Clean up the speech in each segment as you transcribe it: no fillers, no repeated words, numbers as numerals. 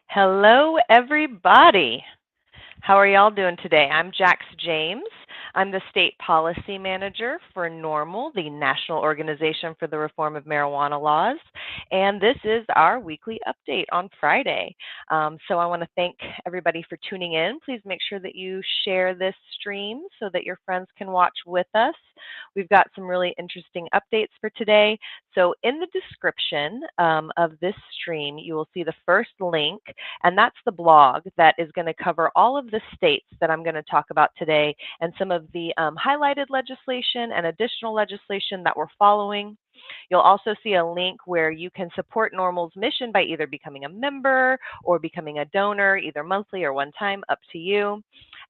Hello, everybody. How are y'all doing today? I'm Jax James. I'm the State Policy Manager for NORML, the National Organization for the Reform of Marijuana Laws, and this is our weekly update on Friday. So I want to thank everybody for tuning in. Please make sure that you share this stream so that your friends can watch with us. We've got some really interesting updates for today. So in the description of this stream, you will see the first link, and that's the blog that is going to cover all of the states that I'm going to talk about today and some of the highlighted legislation and additional legislation that we're following. You'll also see a link where you can support NORML's mission by either becoming a member or becoming a donor, either monthly or one time, up to you.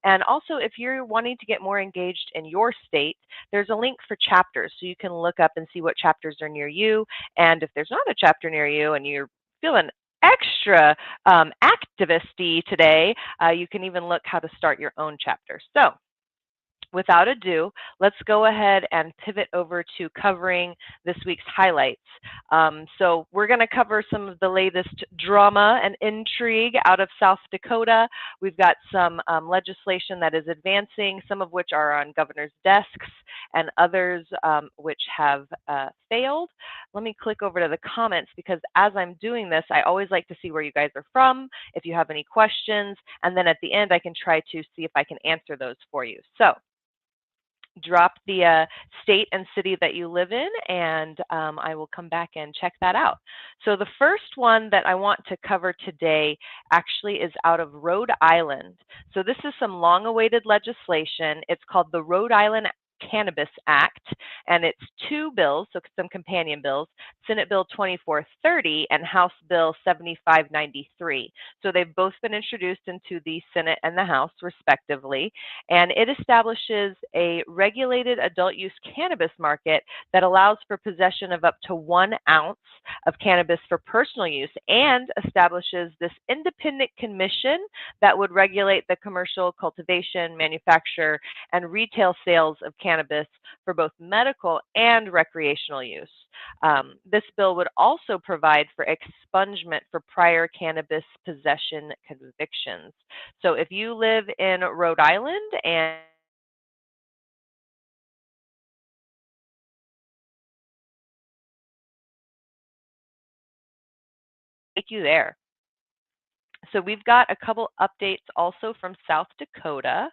And also, if you're wanting to get more engaged in your state, there's a link for chapters, so you can look up and see what chapters are near you. And if there's not a chapter near you and you're feeling extra activist-y today, you can even look how to start your own chapter. So without ado, let's go ahead and pivot over to covering this week's highlights. So we're going to cover some of the latest drama and intrigue out of South Dakota. We've got some legislation that is advancing, some of which are on governors' desks and others which have failed. Let me click over to the comments because as I'm doing this, I always like to see where you guys are from, if you have any questions, and then at the end I can try to see if I can answer those for you. So drop the state and city that you live in, and I will come back and check that out. So the first one that I want to cover today actually is out of Rhode Island. So this is some long-awaited legislation. It's called the Rhode Island Cannabis Act, and it's two bills, so some companion bills, Senate Bill 2430 and House Bill 7593. So they've both been introduced into the Senate and the House, respectively, and it establishes a regulated adult use cannabis market that allows for possession of up to 1 ounce of cannabis for personal use, and establishes this independent commission that would regulate the commercial cultivation, manufacture, and retail sales of cannabis for both medical and recreational use. This bill would also provide for expungement for prior cannabis possession convictions. So if you live in Rhode Island and take you there. So we've got a couple updates also from South Dakota.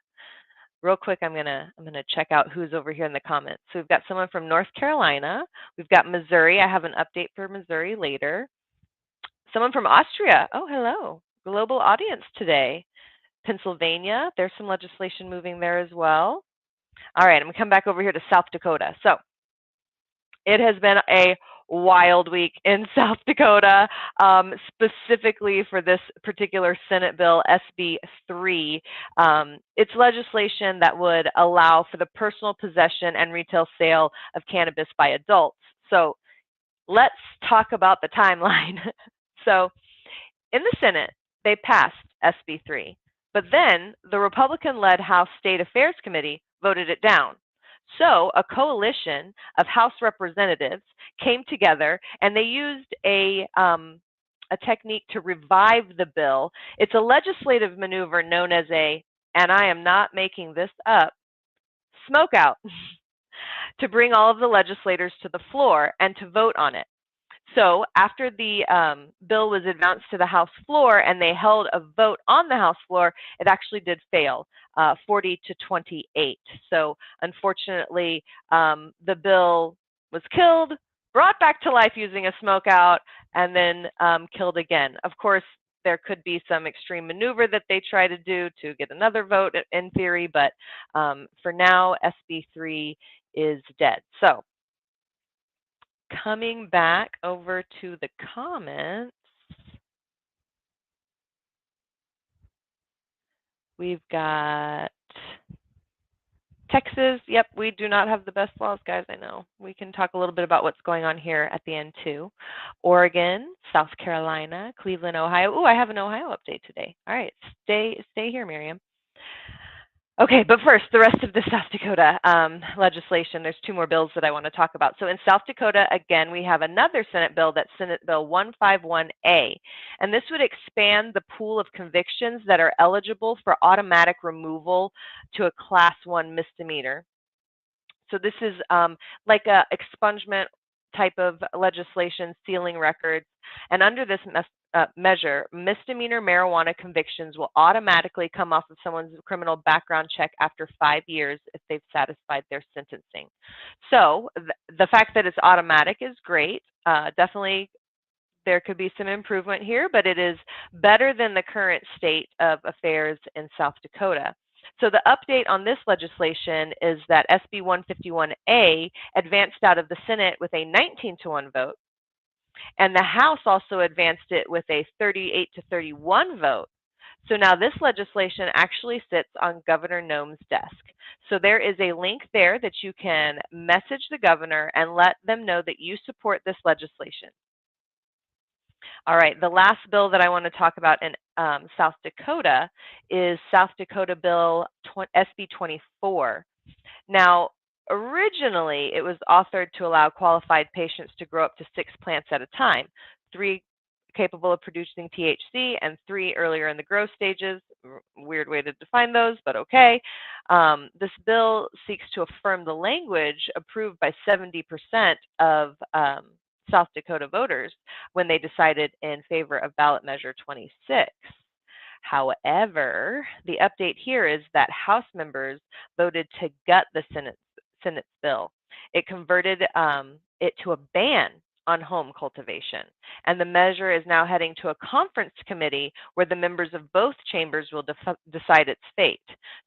Real quick, I'm gonna check out who's over here in the comments. So we've got someone from North Carolina. We've got Missouri. I have an update for Missouri later. Someone from Austria. Oh, hello. Global audience today. Pennsylvania. There's some legislation moving there as well. All right, I'm gonna come back over here to South Dakota. So it has been a wild week in South Dakota, specifically for this particular Senate bill, SB 3. It's legislation that would allow for the personal possession and retail sale of cannabis by adults. So let's talk about the timeline. So in the Senate, they passed SB 3, but then the Republican-led House State Affairs Committee voted it down. So a coalition of House representatives came together and they used a technique to revive the bill. It's a legislative maneuver known as and I am not making this up, smoke out, to bring all of the legislators to the floor and to vote on it. So after the bill was advanced to the House floor and they held a vote on the House floor, it actually did fail, 40 to 28. So unfortunately, the bill was killed, brought back to life using a smoke out, and then killed again. Of course, there could be some extreme maneuver that they try to do to get another vote in theory, but for now, SB 3 is dead. So coming back over to the comments, we've got Texas. Yep, we do not have the best laws, guys, I know. We can talk a little bit about what's going on here at the end, too. Oregon, South Carolina, Cleveland, Ohio. Oh, I have an Ohio update today. All right, stay here, Miriam. Okay, but first, the rest of the South Dakota legislation. There's two more bills that I want to talk about. So in South Dakota, again, we have another Senate bill, that's Senate Bill 151A, and this would expand the pool of convictions that are eligible for automatic removal to a Class 1 misdemeanor. So this is like a expungement type of legislation, sealing records, and under this measure, misdemeanor marijuana convictions will automatically come off of someone's criminal background check after 5 years if they've satisfied their sentencing. So the fact that it's automatic is great. Definitely there could be some improvement here, but it is better than the current state of affairs in South Dakota. So the update on this legislation is that SB 151A advanced out of the Senate with a 19-1 vote, and the House also advanced it with a 38-31 vote. So now this legislation actually sits on Governor Noem's desk. So there is a link there that you can message the governor and let them know that you support this legislation. All right, the last bill that I want to talk about in South Dakota is South Dakota Bill SB 24. Now, originally, it was authored to allow qualified patients to grow up to 6 plants at a time, 3 capable of producing THC and 3 earlier in the growth stages. Weird way to define those, but okay. This bill seeks to affirm the language approved by 70% of South Dakota voters when they decided in favor of ballot measure 26. However, the update here is that House members voted to gut the Senate's bill. It converted it to a ban on home cultivation, and the measure is now heading to a conference committee where the members of both chambers will decide its fate.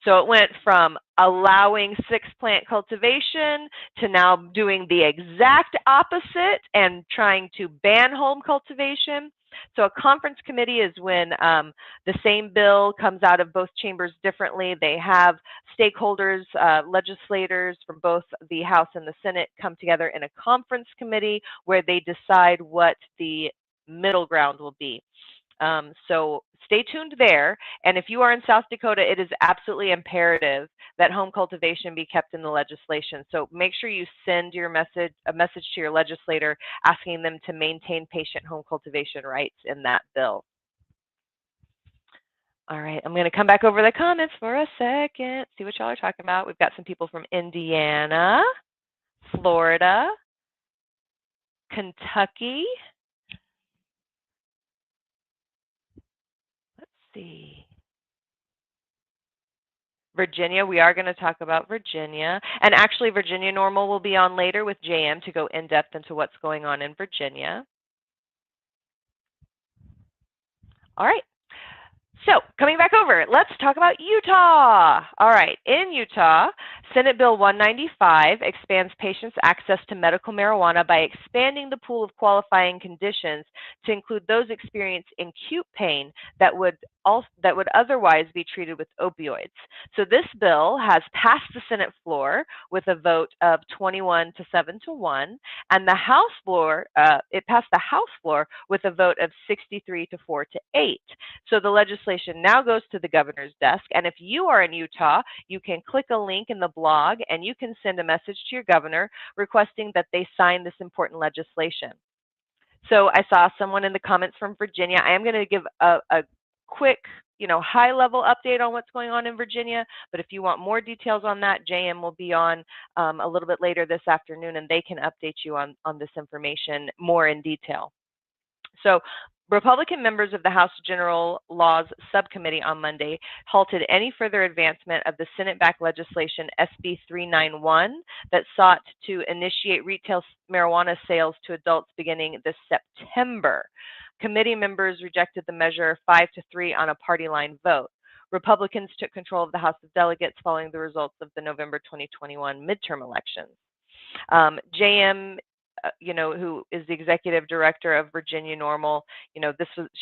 So it went from allowing 6-plant cultivation to now doing the exact opposite and trying to ban home cultivation. So a conference committee is when the same bill comes out of both chambers differently. They have stakeholders, legislators from both the House and the Senate come together in a conference committee where they decide what the middle ground will be. So stay tuned there. And if you are in South Dakota, it is absolutely imperative that home cultivation be kept in the legislation. So make sure you send a message to your legislator asking them to maintain patient home cultivation rights in that bill. All right, I'm going to come back over the comments for a second, see what y'all are talking about. We've got some people from Indiana, Florida, Kentucky. Let's see. Virginia, we are going to talk about Virginia. And actually, Virginia NORML will be on later with JM to go in depth into what's going on in Virginia. All right. So coming back over, let's talk about Utah. All right, in Utah, Senate Bill 195 expands patients' access to medical marijuana by expanding the pool of qualifying conditions to include those experiencing acute pain that would otherwise be treated with opioids. So this bill has passed the Senate floor with a vote of 21 to 7 to 1, and the House floor, it passed the House floor with a vote of 63 to 4 to 8. So the legislation now goes to the governor's desk, and if you are in Utah, you can click a link in the blog and you can send a message to your governor requesting that they sign this important legislation. So I saw someone in the comments from Virginia. I am going to give a quick, high-level update on what's going on in Virginia, but if you want more details on that, JM will be on a little bit later this afternoon, and they can update you on this information more in detail. So Republican members of the House General Laws Subcommittee on Monday halted any further advancement of the Senate-backed legislation SB 391 that sought to initiate retail marijuana sales to adults beginning this September. Committee members rejected the measure 5-3 on a party line vote. Republicans took control of the House of Delegates following the results of the November 2021 midterm elections. JM who is the executive director of Virginia NORML,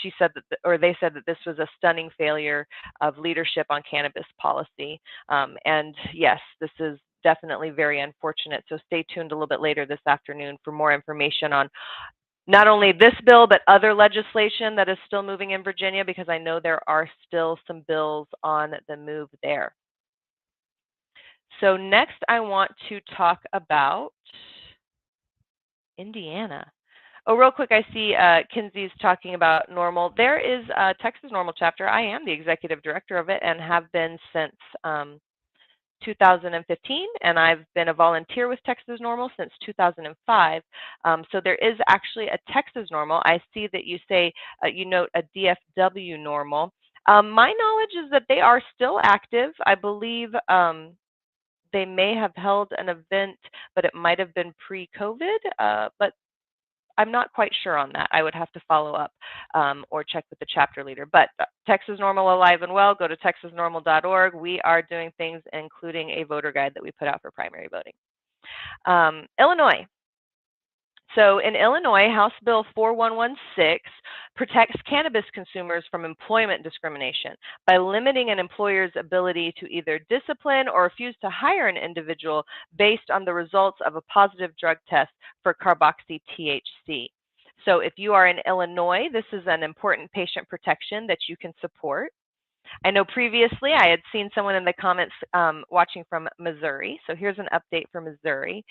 she said that, they said that this was a stunning failure of leadership on cannabis policy. And yes, this is definitely very unfortunate. So stay tuned a little bit later this afternoon for more information on not only this bill, but other legislation that is still moving in Virginia, because I know there are still some bills on the move there. So next I want to talk about Indiana. Oh, real quick, I see Kinsey's talking about NORML. There is a Texas NORML chapter. I am the executive director of it and have been since 2015, and I've been a volunteer with Texas NORML since 2005. So there is actually a Texas NORML. I see that you say you note a DFW NORML. My knowledge is that they are still active. I believe they may have held an event, but it might have been pre-COVID. But I'm not quite sure on that. I would have to follow up or check with the chapter leader. But Texas NORML alive and well, go to texasnormal.org. We are doing things, including a voter guide that we put out for primary voting. Illinois. So in Illinois, House Bill 4116 protects cannabis consumers from employment discrimination by limiting an employer's ability to either discipline or refuse to hire an individual based on the results of a positive drug test for carboxy-THC. So if you are in Illinois, this is an important patient protection that you can support. I know previously I had seen someone in the comments watching from Missouri. So here's an update for Missouri.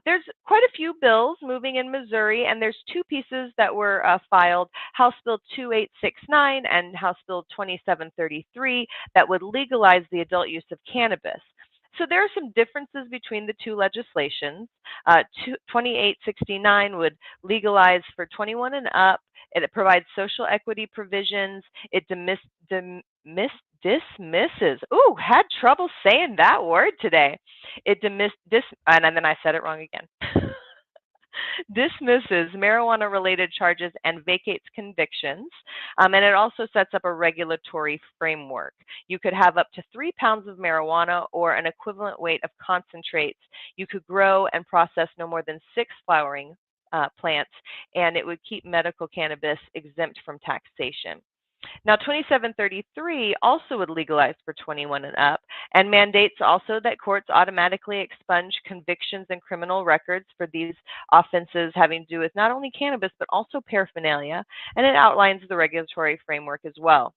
There's quite a few bills moving in Missouri, and there's two pieces that were filed, House Bill 2869 and House Bill 2733, that would legalize the adult use of cannabis. So there are some differences between the two legislations. 2869 would legalize for 21 and up. It provides social equity provisions. It dismisses. Ooh, had trouble saying that word today. And then I said it wrong again. Dismisses marijuana-related charges and vacates convictions. And it also sets up a regulatory framework. You could have up to 3 pounds of marijuana or an equivalent weight of concentrates. You could grow and process no more than 6 flowering plants, and it would keep medical cannabis exempt from taxation. Now, 2733 also would legalize for 21 and up and mandates also that courts automatically expunge convictions and criminal records for these offenses having to do with not only cannabis, but also paraphernalia, and it outlines the regulatory framework as well.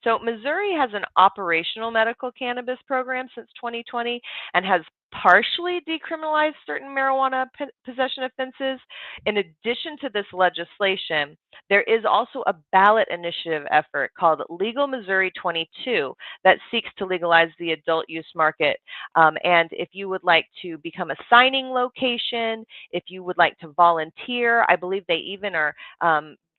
So Missouri has an operational medical cannabis program since 2020 and has partially decriminalized certain marijuana possession offenses. In addition to this legislation, there is also a ballot initiative effort called Legal Missouri 22 that seeks to legalize the adult use market. And if you would like to become a signing location, if you would like to volunteer, I believe they even are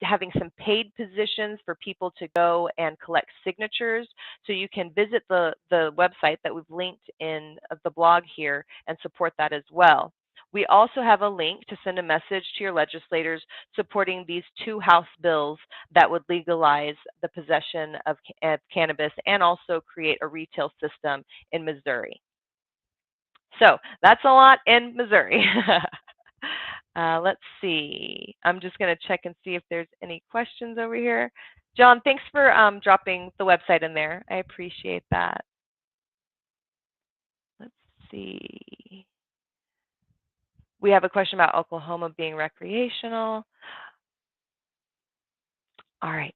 having some paid positions for people to go and collect signatures. So you can visit the website that we've linked in the blog here and support that as well. We also have a link to send a message to your legislators supporting these 2 House bills that would legalize the possession of cannabis and also create a retail system in Missouri. So that's a lot in Missouri. Let's see. I'm just going to check and see if there's any questions over here. John, thanks for dropping the website in there. I appreciate that. Let's see. We have a question about Oklahoma being recreational. All right.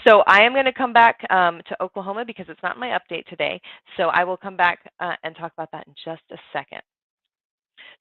So I am going to come back to Oklahoma because it's not my update today. So I will come back and talk about that in just a second.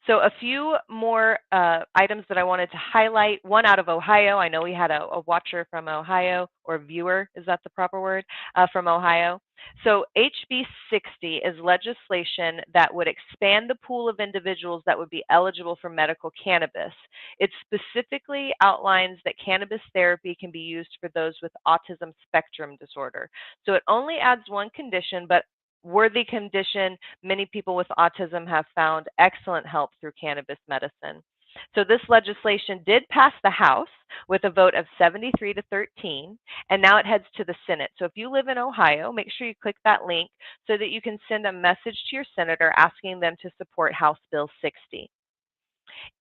So a few more items that I wanted to highlight. One out of Ohio. I know we had a watcher from Ohio, or viewer, is that the proper word, from Ohio. So HB 60 is legislation that would expand the pool of individuals that would be eligible for medical cannabis. It specifically outlines that cannabis therapy can be used for those with autism spectrum disorder. So it only adds one condition, but worthy condition. Many people with autism have found excellent help through cannabis medicine. So this legislation did pass the House with a vote of 73 to 13, and now it heads to the Senate. So if you live in Ohio, make sure you click that link so that you can send a message to your senator asking them to support House Bill 60.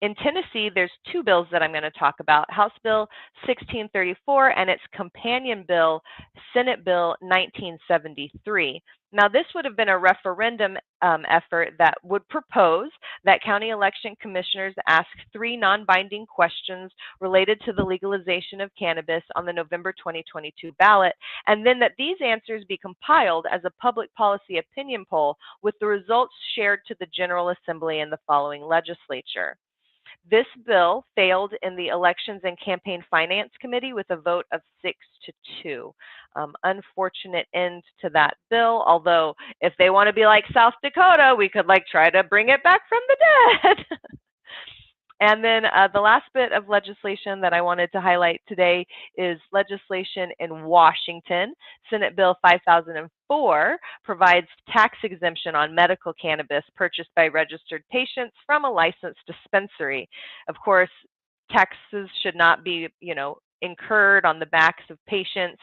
In Tennessee, there's 2 bills that I'm going to talk about, House Bill 1634 and its companion bill, Senate Bill 1973. Now, this would have been a referendum effort that would propose that county election commissioners ask 3 non-binding questions related to the legalization of cannabis on the November 2022 ballot, and then that these answers be compiled as a public policy opinion poll with the results shared to the General Assembly in the following legislature. This bill failed in the Elections and Campaign Finance Committee with a vote of 6-2. Unfortunate end to that bill, although if they want to be like South Dakota, we could like try to bring it back from the dead. And then the last bit of legislation that I wanted to highlight today is legislation in Washington. Senate Bill 5004 provides tax exemption on medical cannabis purchased by registered patients from a licensed dispensary. Of course, taxes should not be, incurred on the backs of patients.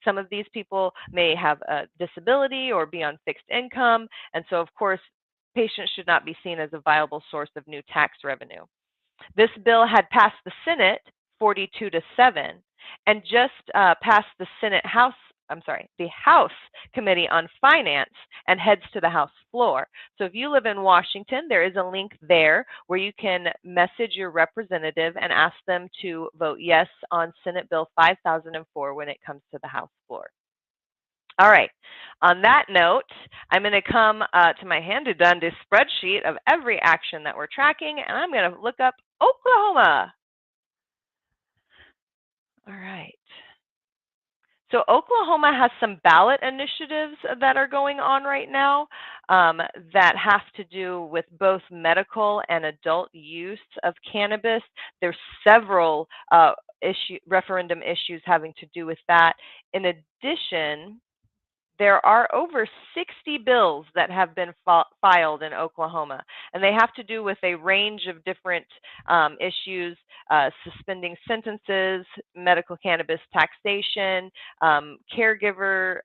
Some of these people may have a disability or be on fixed income, and so of course, patients should not be seen as a viable source of new tax revenue. This bill had passed the Senate 42-7 and just passed the the House Committee on Finance and heads to the House floor. So if you live in Washington, there is a link there where you can message your representative and ask them to vote yes on Senate Bill 5004 when it comes to the House floor. All right. On that note, I'm going to come to my handy-dandy spreadsheet of every action that we're tracking, and I'm going to look up Oklahoma. All right. So Oklahoma has some ballot initiatives that are going on right now that have to do with both medical and adult use of cannabis. There's several referendum issues having to do with that. In addition, there are over 60 bills that have been filed in Oklahoma, and they have to do with a range of different issues, suspending sentences, medical cannabis taxation, caregiver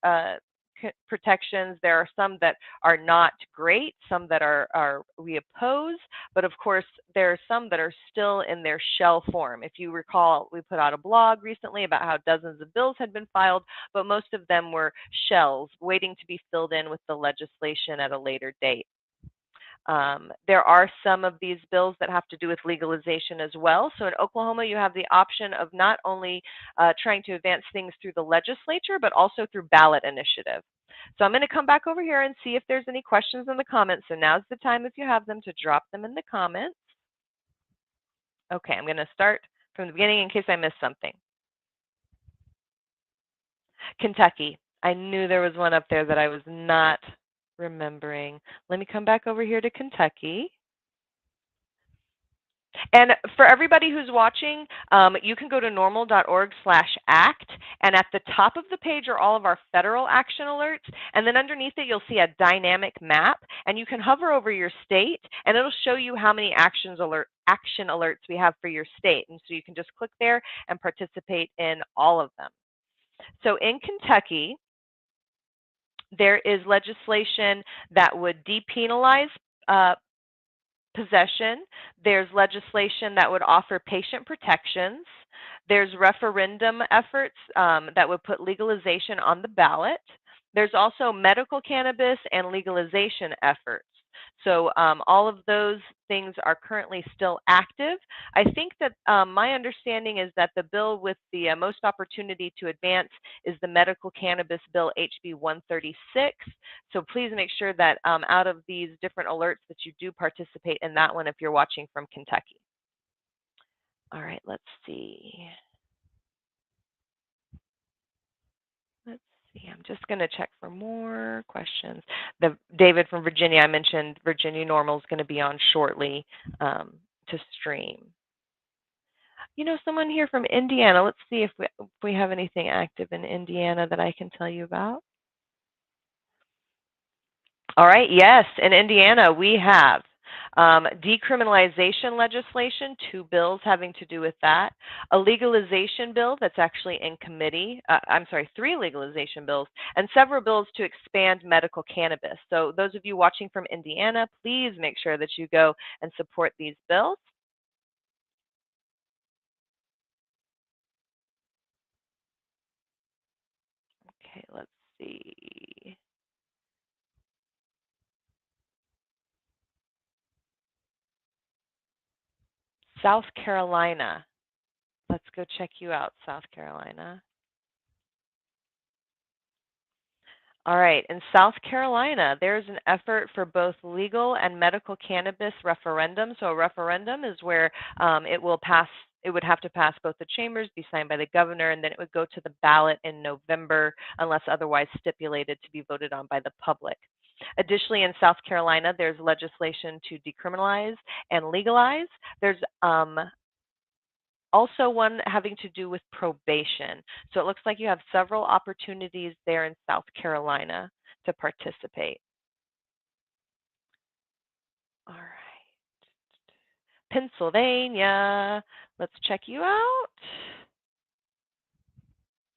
protections. There are some that are not great, some that are we oppose, but of course there are some that are still in their shell form. If you recall, we put out a blog recently about how dozens of bills had been filed, but most of them were shells waiting to be filled in with the legislation at a later date. There are some of these bills that have to do with legalization as well. So in Oklahoma, you have the option of not only trying to advance things through the legislature, but also through ballot initiative. So I'm going to come back over here and see if there's any questions in the comments. So now's the time, if you have them, to drop them in the comments. Okay, I'm going to start from the beginning in case I missed something. Kentucky. I knew there was one up there that I was not remembering. Let me come back over here to Kentucky. And for everybody who's watching, you can go to norml.org/act, and at the top of the page are all of our federal action alerts, and then underneath it you'll see a dynamic map, and you can hover over your state, and it'll show you how many action alerts we have for your state, and so you can just click there and participate in all of them. So in Kentucky, there is legislation that would depenalize possession. There's legislation that would offer patient protections. There's referendum efforts that would put legalization on the ballot. There's also medical cannabis and legalization efforts. So all of those things are currently still active. I think that my understanding is that the bill with the most opportunity to advance is the medical cannabis bill, HB 136. So please make sure that out of these different alerts that you do participate in that one if you're watching from Kentucky. All right, let's see. I'm just going to check for more questions. David from Virginia, I mentioned Virginia NORML is going to be on shortly to stream. Someone here from Indiana. Let's see if we have anything active in Indiana that I can tell you about. All right, yes, in Indiana we have decriminalization legislation, 2 bills having to do with that. A legalization bill that's actually in committee. 3 legalization bills, and several bills to expand medical cannabis. So those of you watching from Indiana, please make sure that you go and support these bills. Okay, let's see. South Carolina. Let's go check you out, South Carolina. All right, in South Carolina, there's an effort for both legal and medical cannabis referendum. So a referendum is where it will pass. It would have to pass both the chambers, be signed by the governor, and then it would go to the ballot in November unless otherwise stipulated to be voted on by the public. Additionally, in South Carolina, there's legislation to decriminalize and legalize. There's also one having to do with probation. So it looks like you have several opportunities there in South Carolina to participate. All right. Pennsylvania, let's check you out.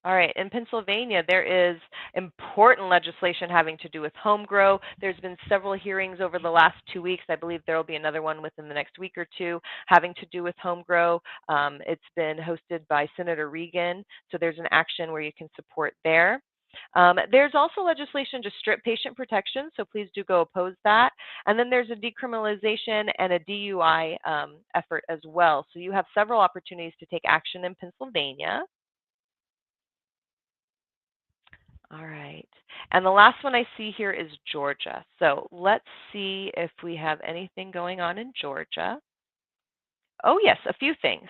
All right, in Pennsylvania, there is important legislation having to do with home grow. There's been several hearings over the last 2 weeks. I believe there will be another one within the next week or two having to do with home grow. It's been hosted by Senator Regan, so there's an action where you can support there. There's also legislation to strip patient protection, so please do go oppose that. And then there's a decriminalization and a DUI effort as well. So you have several opportunities to take action in Pennsylvania. All right. And the last one I see here is Georgia. So let's see if we have anything going on in Georgia. Oh, yes, a few things.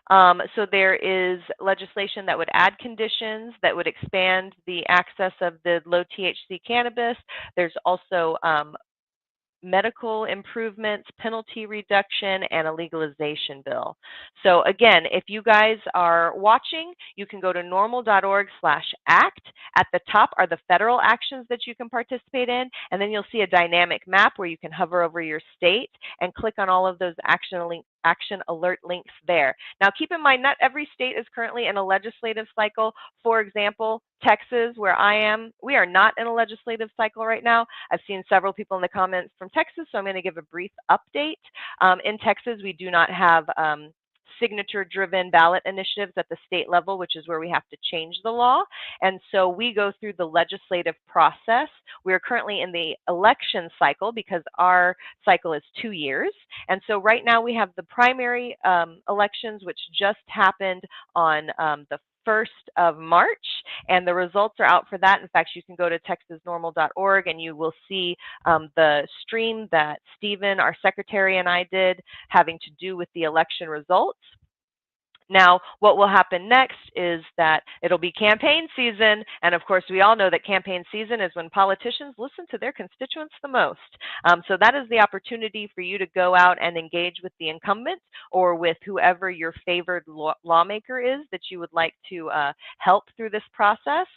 So there is legislation that would add conditions that would expand the access of the low THC cannabis. There's also medical improvements, penalty reduction, and a legalization bill. So again, if you guys are watching, you can go to norml.org/act. At the top are the federal actions that you can participate in, and then you'll see a dynamic map where you can hover over your state and click on all of those action alert links there. Now keep in mind, not every state is currently in a legislative cycle. For example, Texas, where I am, we are not in a legislative cycle right now. I've seen several people in the comments from Texas, so I'm going to give a brief update. In Texas, we do not have signature-driven ballot initiatives at the state level, which is where we have to change the law. And so we go through the legislative process. We are currently in the election cycle because our cycle is 2 years. And so right now we have the primary elections, which just happened on the 1st of March, and the results are out for that. In fact, you can go to texasnormal.org and you will see the stream that Stephen, our secretary, and I did having to do with the election results. Now, what will happen next is that it'll be campaign season, and of course, we all know that campaign season is when politicians listen to their constituents the most. So that is the opportunity for you to go out and engage with the incumbent or with whoever your favored lawmaker is that you would like to help through this process.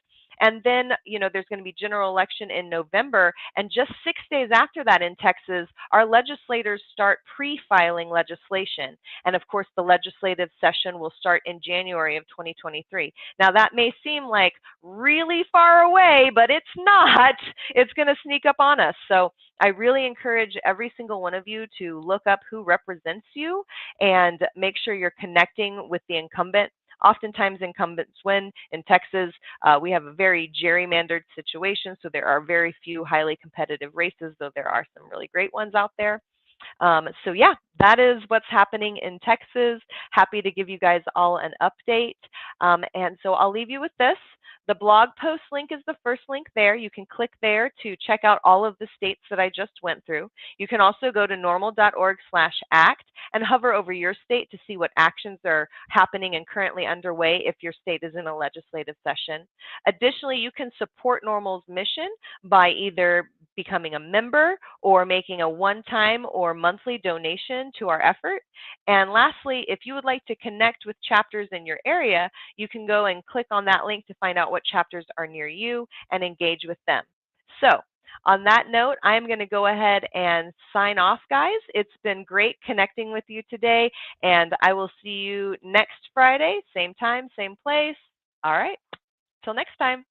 And then, there's going to be general election in November. And just 6 days after that in Texas, our legislators start pre-filing legislation. And of course, the legislative session will start in January of 2023. Now, that may seem like really far away, but it's not. It's going to sneak up on us. So I really encourage every single one of you to look up who represents you and make sure you're connecting with the incumbent. Oftentimes incumbents win. In Texas, we have a very gerrymandered situation, so there are very few highly competitive races, though there are some really great ones out there. So yeah, that is what's happening in Texas. Happy to give you guys all an update. And so I'll leave you with this. The blog post link is the first link there. You can click there to check out all of the states that I just went through. You can also go to norml.org/act and hover over your state to see what actions are happening and currently underway if your state is in a legislative session. Additionally, you can support NORML's mission by either becoming a member or making a one-time or monthly donation to our effort. And lastly, if you would like to connect with chapters in your area, you can go and click on that link to find out what chapters are near you and engage with them. So on that note, I'm going to go ahead and sign off, guys. It's been great connecting with you today, and I will see you next Friday, same time, same place. All right, till next time.